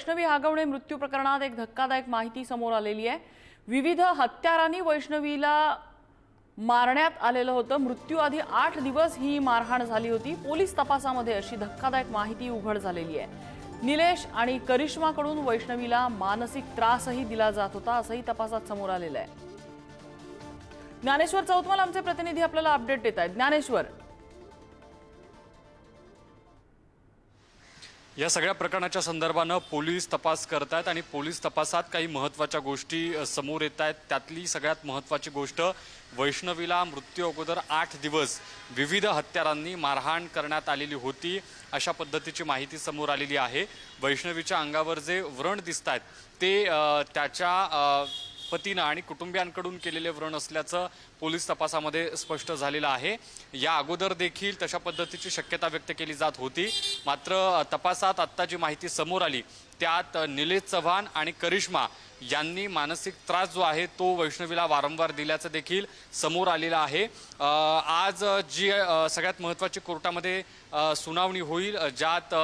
वैष्णवी हागवणे मृत्यू प्रकरणात एक धक्कादायक माहिती समोर आलेली आहे। विविध हत्यारांनी वैष्णवीला मारण्यात आलेलं होतं। मृत्यूआधी 8 दिवस ही मारहाण झाली होती। पोलीस तपासामध्ये अशी धक्कादायक माहिती उघड झालेली आहे। निलेश आणि करिश्माकडून वैष्णवीला मानसिक त्रासही दिला जात होता असंही तपासात समोर आलेलं आहे। ज्ञानेश्वर चौतमल आमचे प्रतिनिधी आपल्याला अपडेट देत आहेत। ज्ञानेश्वर, या सगळ्या प्रकरणाच्या संदर्भाने पोलीस तपास करत आहेत आणि पोलीस तपासात काही महत्त्वाच्या गोष्टी समोर येत आहेत। त्यातली सगळ्यात महत्त्वाची गोष्ट, वैष्णवीला मृत्यू अगोदर 8 दिवस विविध हत्यारांनी मारहाण करण्यात आलेली होती अशा पद्धतीची माहिती समोर आलेली आहे। वैष्णवीच्या अंगावर जे व्रण दिसत आहेत ते त्याच्या पतीनं आणि कुटुंबियांकडून केलेले व्रण असल्याचं पोलीस तपासामध्ये स्पष्ट झालेलं आहे। या अगोदर देखील तशा पद्धतीची शक्यता व्यक्त केली जात होती, मात्र तपासात आत्ता जी माहिती समोर आली त्यात निलेश चव्हाण आणि करिश्मा यांनी मानसिक त्रास जो आहे तो वैष्णवीला वारंवार दिल्याचं देखील समोर आलेलं आहे। आज जी सगळ्यात महत्त्वाची कोर्टामध्ये सुनावणी होईल, ज्यात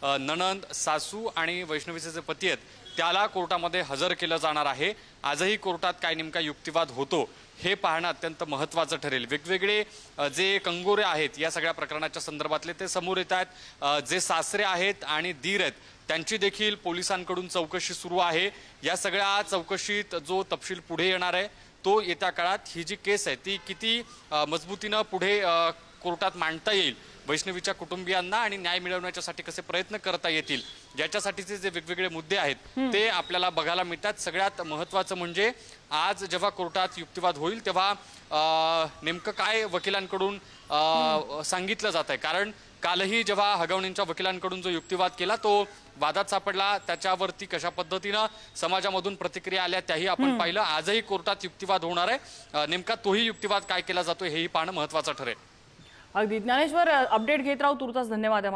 नणंद, सासू आणि वैष्णवीचे जे पती आहेत त्याला कोर्टामध्ये हजर केलं जाणार आहे। आजही कोर्टात काय नेमका युक्तिवाद होतो हे पाहणं अत्यंत महत्त्वाचं ठरेल। वेगवेगळे जे कंगोरे आहेत या सगळ्या प्रकरणाच्या संदर्भातले ते समोर येत आहेत। जे सासरे आहेत आणि दीर आहेत त्यांची देखील पोलिसांकडून चौकशी सुरू आहे। या सगळ्या चौकशीत जो तपशील पुढे येणार आहे तो येत्या काळात ही जी केस आहे ती किती मजबूतीनं पुढे कोर्टात मांडता येईल, वैष्णवीच्या कुटुंबियांना आणि न्याय मिळवण्यासाठी कसे प्रयत्न करता येतील, ज्याच्यासाठीचे जे वेगवेगळे मुद्दे आहेत ते आपल्याला बघायला मिळतात। सगळ्यात महत्त्वाचं म्हणजे आज जेव्हा कोर्टात युक्तिवाद होईल तेव्हा नेमकं काय वकिलांकडून सांगितलं जात आहे। कारण कालही जेव्हा हगवणींच्या वकिलांकडून जो युक्तिवाद केला तो वादात सापडला, त्याच्यावरती कशा पद्धतीनं समाजामधून प्रतिक्रिया आल्या त्याही आपण पाहिलं। आजही कोर्टात युक्तिवाद होणार आहे, नेमका तोही युक्तिवाद काय केला जातो हेही पाहणं महत्त्वाचं ठरेल। अगदी ज्ञानेश्वर, अपडेट घेत राहू, तुर्तास धन्यवाद।